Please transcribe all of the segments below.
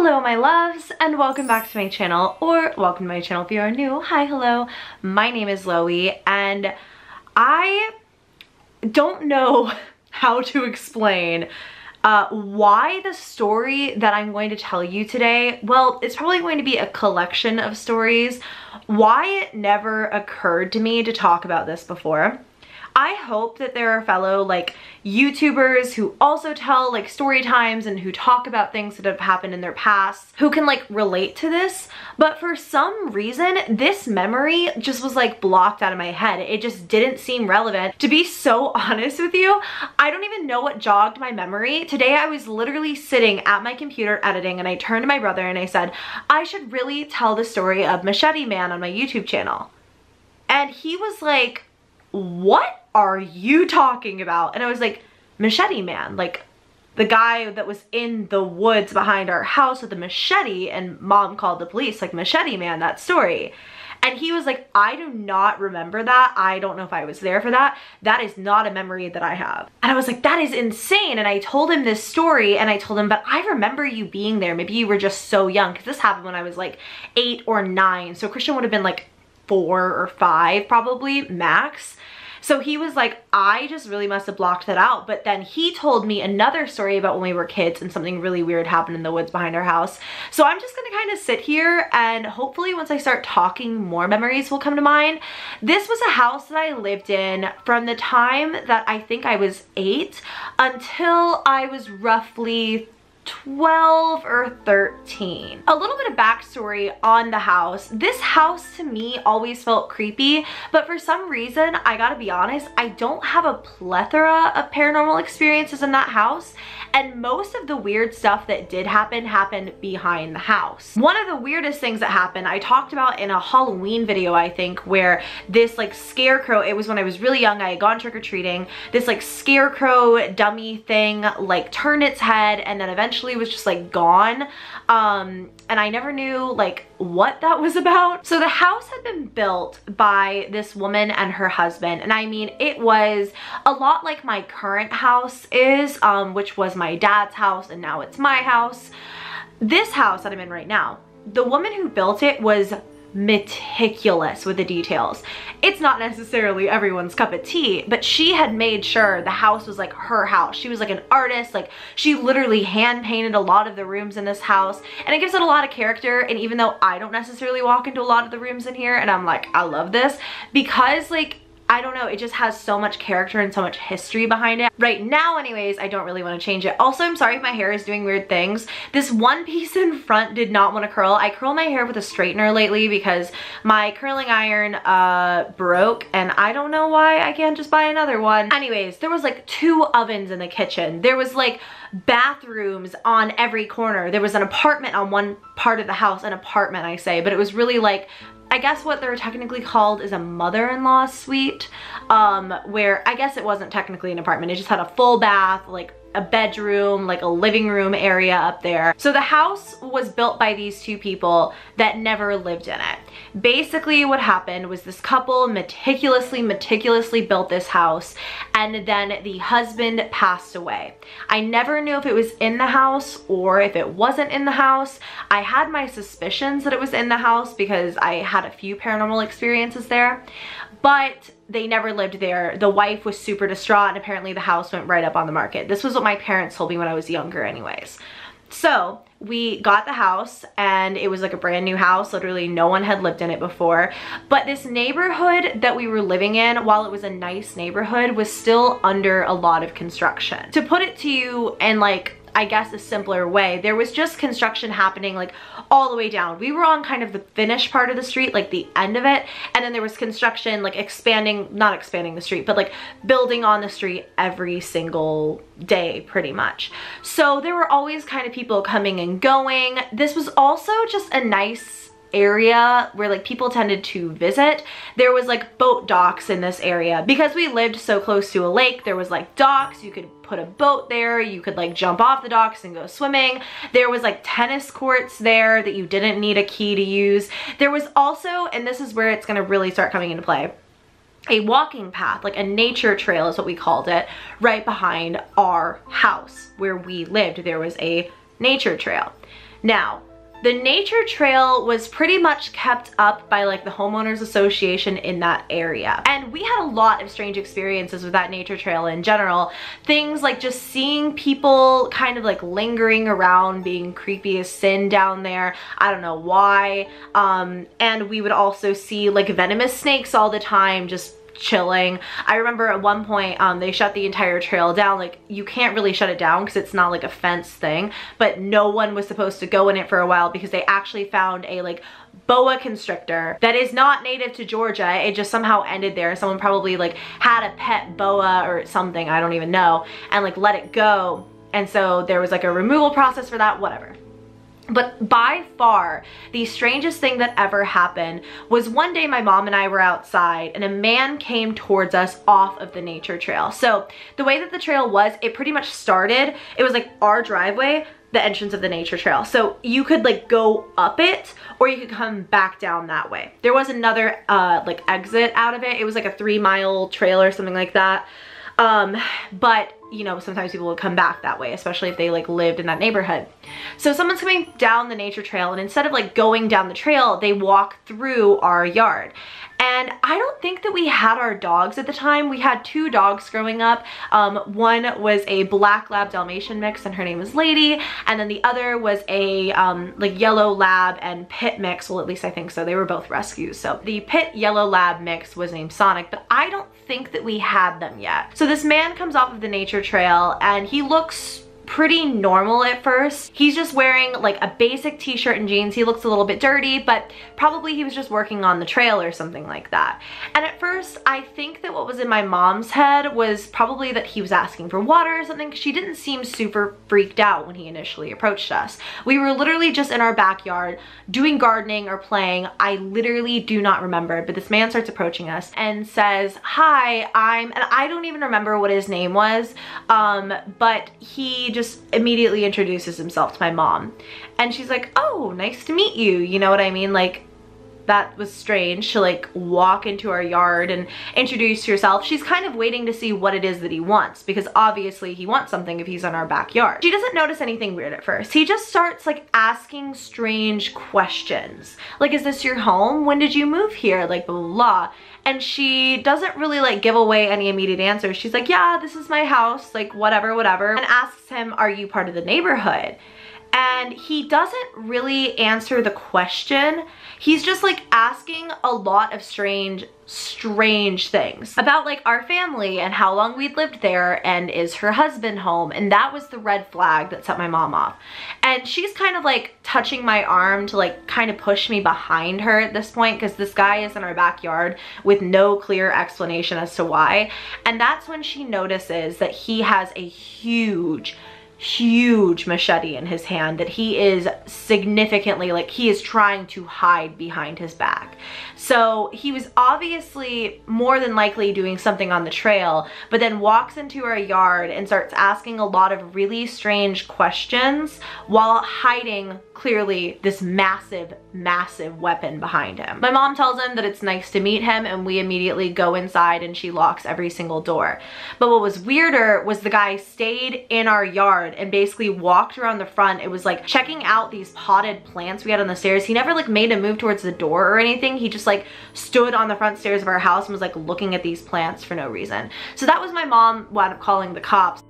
Hello my loves, and welcome back to my channel, or welcome to my channel if you are new. Hi, hello, my name is Loey, and I don't know how to explain why the story that I'm going to tell you today, well, it's probably going to be a collection of stories, why it never occurred to me to talk about this before. I hope that there are fellow YouTubers who also tell story times and who talk about things that have happened in their past who can relate to this, but for some reason this memory just was blocked out of my head. It just didn't seem relevant. To be so honest with you, I don't even know what jogged my memory. Today I was literally sitting at my computer editing and I turned to my brother and I said, I should really tell the story of Machete Man on my YouTube channel. And he was like, what are you talking about? And I was like, Machete Man, the guy that was in the woods behind our house with a machete and mom called the police, Machete Man, that story. And he was like, I do not remember that. I don't know if I was there for that. That is not a memory that I have. And I was like, that is insane. And I told him this story and I told him, but I remember you being there. Maybe you were just so young, because this happened when I was 8 or 9. So Christian would have been 4 or 5 probably max. So he was like, I just really must have blocked that out. But then he told me another story about when we were kids and something really weird happened in the woods behind our house. So I'm just gonna kind of sit here and hopefully once I start talking, more memories will come to mind. This was a house that I lived in from the time that I think I was 8 until I was roughly 12 or 13. A little bit of backstory on the house. This house to me always felt creepy, but for some reason, I gotta be honest, I don't have a plethora of paranormal experiences in that house, and most of the weird stuff that did happen happened behind the house. One of the weirdest things that happened, I talked about in a Halloween video, I think, where this scarecrow, it was when I was really young, I had gone trick-or-treating, this scarecrow dummy thing turned its head and then eventually was just gone, and I never knew what that was about. So the house had been built by this woman and her husband, and I mean it was a lot like my current house is, which was my dad's house and now it's my house. This house that I'm in right now, the woman who built it was meticulous with the details. It's not necessarily everyone's cup of tea, but she had made sure the house was her house. She was an artist, she literally hand painted a lot of the rooms in this house, and it gives it a lot of character. And even though I don't necessarily walk into a lot of the rooms in here and I'm I love this, because I don't know, it just has so much character and so much history behind it. Right now anyways, I don't really want to change it. Also, I'm sorry if my hair is doing weird things. This one piece in front did not want to curl. I curl my hair with a straightener lately because my curling iron broke, and I don't know why I can't just buy another one. Anyways, there was 2 ovens in the kitchen. There was bathrooms on every corner. There was an apartment on one part of the house, an apartment I say, but it was really I guess what they're technically called is a mother-in-law suite, where I guess it wasn't technically an apartment. It just had a full bath, a bedroom, a living room area up there. So the house was built by these 2 people that never lived in it. Basically what happened was this couple meticulously built this house, and then the husband passed away. I never knew if it was in the house or if it wasn't in the house. I had my suspicions that it was in the house because I had a few paranormal experiences there, but they never lived there. The wife was super distraught, and apparently the house went right up on the market. This was what my parents told me when I was younger anyways. So we got the house, and it was a brand new house. Literally no one had lived in it before. But this neighborhood that we were living in, while it was a nice neighborhood, was still under a lot of construction. To put it to you in I guess a simpler way, there was just construction happening all the way down. We were on kind of the finished part of the street, the end of it, and then there was construction not expanding the street, but building on the street every single day pretty much. So there were always kind of people coming and going. This was also just a nice area where people tended to visit. There was boat docks in this area because we lived so close to a lake. There was docks, you could put a boat there, you could jump off the docks and go swimming. There was tennis courts there that you didn't need a key to use. There was also, and this is where it's going to really start coming into play, a walking path, a nature trail is what we called it, right behind our house where we lived. There was a nature trail. Now, the nature trail was pretty much kept up by like the homeowners association in that area. And we had a lot of strange experiences with that nature trail in general. Things like just seeing people kind of like lingering around, being creepy as sin down there. I don't know why. And we would also see like venomous snakes all the time, just chilling. I remember at one point they shut the entire trail down. Like, you can't really shut it down because it's not like a fence thing, but no one was supposed to go in it for a while because they actually found a like boa constrictor that is not native to Georgia. It just somehow ended there. Someone probably like had a pet boa or something, I don't even know, and like let it go, and so there was like a removal process for that, whatever. But by far, the strangest thing that ever happened was one day my mom and I were outside and a man came towards us off of the nature trail. So the way that the trail was, it pretty much started, it was like our driveway, the entrance of the nature trail. So you could like go up it or you could come back down that way. There was another like exit out of it. It was like a 3-mile trail or something like that. But you know, sometimes people would come back that way, especially if they like lived in that neighborhood. So someone's coming down the nature trail and instead of like going down the trail, they walk through our yard. And I don't think that we had our dogs at the time. We had 2 dogs growing up. One was a black lab Dalmatian mix and her name was Lady. And then the other was a like yellow lab and pit mix. Well, at least I think so. They were both rescues. So the pit yellow lab mix was named Sonic, but I don't think that we had them yet. So this man comes off of the nature trail and he looks pretty normal at first. He's just wearing like a basic t-shirt and jeans. He looks a little bit dirty, but probably he was just working on the trail or something like that. And at first, I think that what was in my mom's head was probably that he was asking for water or something, because she didn't seem super freaked out when he initially approached us. We were literally just in our backyard doing gardening or playing. I literally do not remember, but this man starts approaching us and says, "Hi, and I don't even remember what his name was, but he just immediately introduces himself to my mom. And she's like, "Oh, nice to meet you." You know what I mean? Like, that was strange to like walk into our yard and introduce yourself. She's kind of waiting to see what it is that he wants, because obviously he wants something if he's in our backyard. She doesn't notice anything weird at first. He just starts like asking strange questions. Like, "Is this your home? When did you move here?" Like, blah, blah, blah. And she doesn't really like give away any immediate answers. She's like, "Yeah, this is my house," like whatever, whatever. And asks him, "Are you part of the neighborhood?" And he doesn't really answer the question. He's just like asking a lot of strange things about like our family and how long we'd lived there and is her husband home. And that was the red flag that set my mom off. And she's kind of like touching my arm to like kind of push me behind her at this point, because this guy is in our backyard with no clear explanation as to why. And that's when she notices that he has a huge machete in his hand that he is significantly, like, he is trying to hide behind his back. So he was obviously more than likely doing something on the trail, but then walks into our yard and starts asking a lot of really strange questions while hiding clearly this massive weapon behind him. My mom tells him that it's nice to meet him, and we immediately go inside and she locks every single door. But what was weirder was the guy stayed in our yard and basically walked around the front. It was like checking out these potted plants we had on the stairs. He never like made a move towards the door or anything. He just like stood on the front stairs of our house and was like looking at these plants for no reason. So that was my mom wound up calling the cops.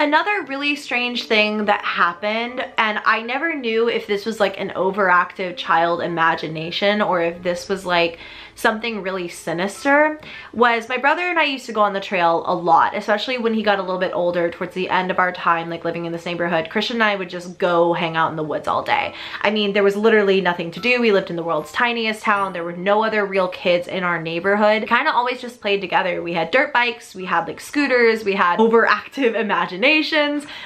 Another really strange thing that happened, and I never knew if this was like an overactive child imagination or if this was like something really sinister, was my brother and I used to go on the trail a lot, especially when he got a little bit older towards the end of our time like living in this neighborhood. Christian and I would just go hang out in the woods all day. I mean, there was literally nothing to do. We lived in the world's tiniest town. There were no other real kids in our neighborhood. Kind of always just played together. We had dirt bikes, we had like scooters, we had overactive imaginations.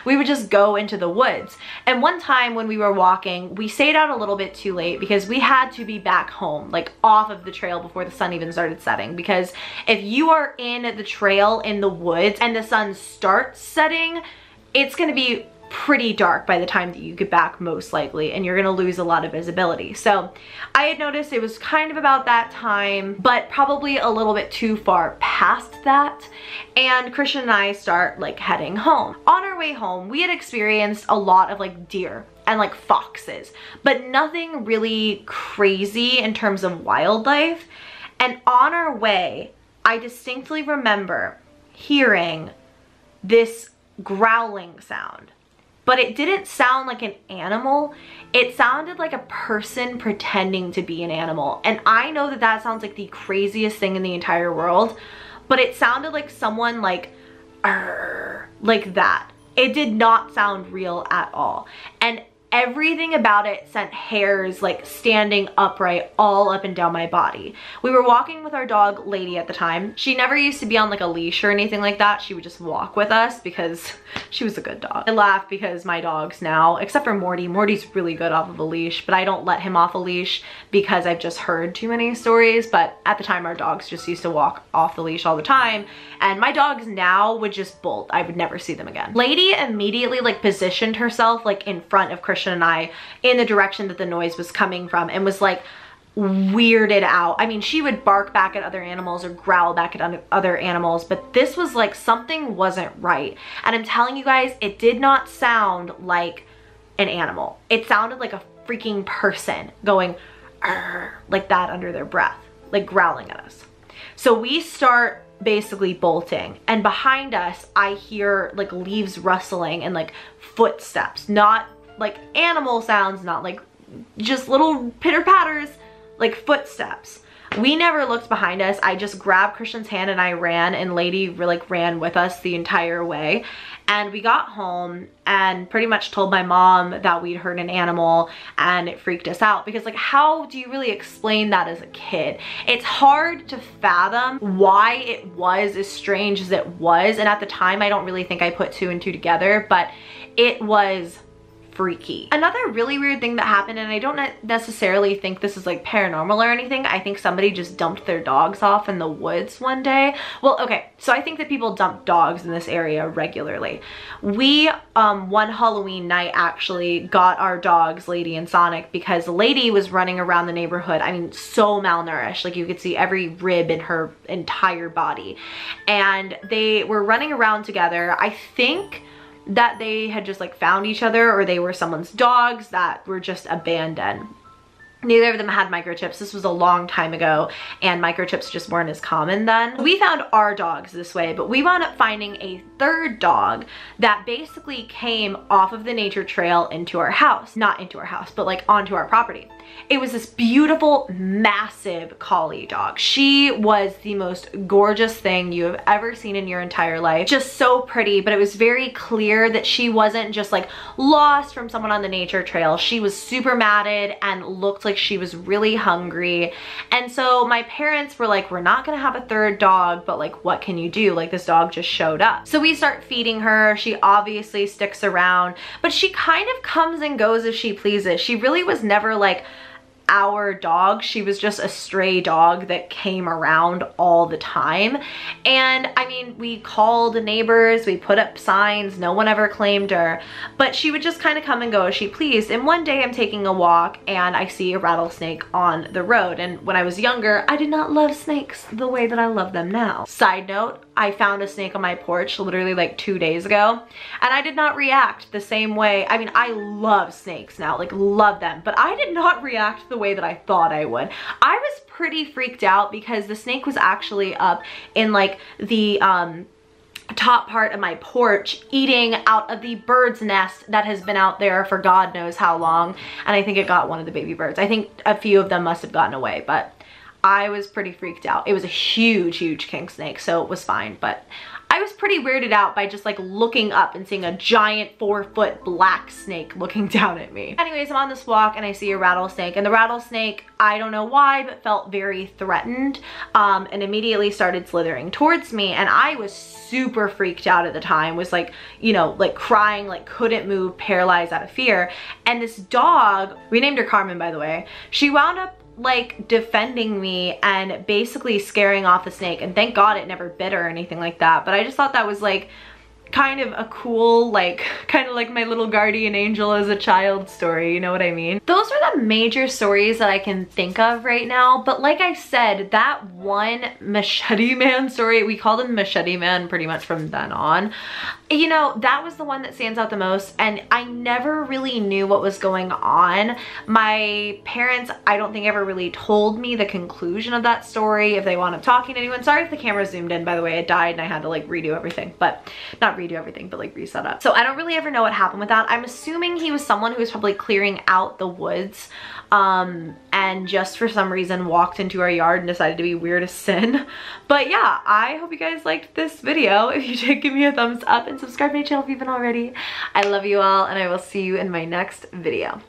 We would just go into the woods. And one time when we were walking, we stayed out a little bit too late because we had to be back home, like off of the trail before the sun even started setting. Because if you are in the trail in the woods and the sun starts setting, it's gonna be pretty dark by the time that you get back, most likely, and you're gonna lose a lot of visibility. So I had noticed it was kind of about that time, but probably a little bit too far past that, and Christian and I start like heading home. On our way home, we had experienced a lot of like deer and like foxes, but nothing really crazy in terms of wildlife. And on our way, I distinctly remember hearing this growling sound. But it didn't sound like an animal. It sounded like a person pretending to be an animal. And I know that that sounds like the craziest thing in the entire world, but it sounded like someone like that. It did not sound real at all. And everything about it sent hairs like standing upright all up and down my body. We were walking with our dog Lady at the time. She never used to be on like a leash or anything like that. She would just walk with us because she was a good dog. I laugh because my dogs now, except for Morty, Morty's really good off of a leash, but I don't let him off a leash because I've just heard too many stories. But at the time, our dogs just used to walk off the leash all the time, and my dogs now would just bolt. I would never see them again. Lady immediately like positioned herself like in front of Christian and I in the direction that the noise was coming from, and was like weirded out. I mean, she would bark back at other animals or growl back at other animals, but this was like something wasn't right. And I'm telling you guys, it did not sound like an animal. It sounded like a freaking person going like that under their breath, like growling at us. So we start basically bolting, and behind us I hear like leaves rustling and like footsteps, not like animal sounds, not like just little pitter patters, like footsteps. We never looked behind us. I just grabbed Christian's hand and I ran, and Lady like ran with us the entire way. And we got home and pretty much told my mom that we'd heard an animal, and it freaked us out because like, how do you really explain that as a kid? It's hard to fathom why it was as strange as it was. And at the time, I don't really think I put two and two together, but it was freaky. Another really weird thing that happened, and I don't necessarily think this is like paranormal or anything, I think somebody just dumped their dogs off in the woods one day. Well, okay, so I think that people dump dogs in this area regularly. We, one Halloween night actually got our dogs, Lady and Sonic, because Lady was running around the neighborhood, I mean, so malnourished, like you could see every rib in her entire body. And they were running around together. I think that they had just like found each other, or they were someone's dogs that were just abandoned. Neither of them had microchips. This was a long time ago, and microchips just weren't as common then. We found our dogs this way, but we wound up finding a third dog that basically came off of the nature trail into our house. Not into our house, but like onto our property. It was this beautiful, massive collie dog. She was the most gorgeous thing you have ever seen in your entire life. Just so pretty, but it was very clear that she wasn't just like lost from someone on the nature trail. She was super matted and looked like she was really hungry. And so my parents were like, we're not gonna have a third dog, but like, what can you do? Like, this dog just showed up. So we start feeding her. She obviously sticks around, but she kind of comes and goes as she pleases. She really was never like our dog. She was just a stray dog that came around all the time. And I mean, we called neighbors, we put up signs, no one ever claimed her, but she would just kind of come and go as she pleased. And one day I'm taking a walk and I see a rattlesnake on the road. And when I was younger, I did not love snakes the way that I love them now. Side note, I found a snake on my porch literally like 2 days ago, and I did not react the same way. I mean, I love snakes now, like love them, but I did not react the way that I thought I would. I was pretty freaked out because the snake was actually up in like the top part of my porch eating out of the bird's nest that has been out there for God knows how long. And I think it got one of the baby birds. I think a few of them must have gotten away, but I was pretty freaked out. It was a huge, huge king snake, so it was fine, but I was pretty weirded out by just like looking up and seeing a giant 4-foot black snake looking down at me. Anyways, I'm on this walk and I see a rattlesnake, and the rattlesnake, I don't know why, but felt very threatened, and immediately started slithering towards me. And I was super freaked out at the time, was like, you know, like crying, like couldn't move, paralyzed out of fear. And this dog, we named her Carmen, by the way, she wound up like defending me and basically scaring off the snake. And thank God it never bit her or anything like that. But I just thought that was like kind of a cool, like, kind of like my little guardian angel as a child story, you know what I mean? Those are the major stories that I can think of right now, but like I said, that one Machete Man story, we called him Machete Man pretty much from then on, you know, that was the one that stands out the most, and I never really knew what was going on. My parents, I don't think, ever really told me the conclusion of that story, if they wound up talking to anyone. Sorry if the camera zoomed in, by the way, it died and I had to like redo everything, but not redo everything, but like reset up. So I don't really ever know what happened with that. I'm assuming he was someone who was probably clearing out the woods and just for some reason walked into our yard and decided to be weird as sin. But yeah, I hope you guys liked this video. If you did, give me a thumbs up and subscribe to my channel if you haven't already. I love you all, and I will see you in my next video.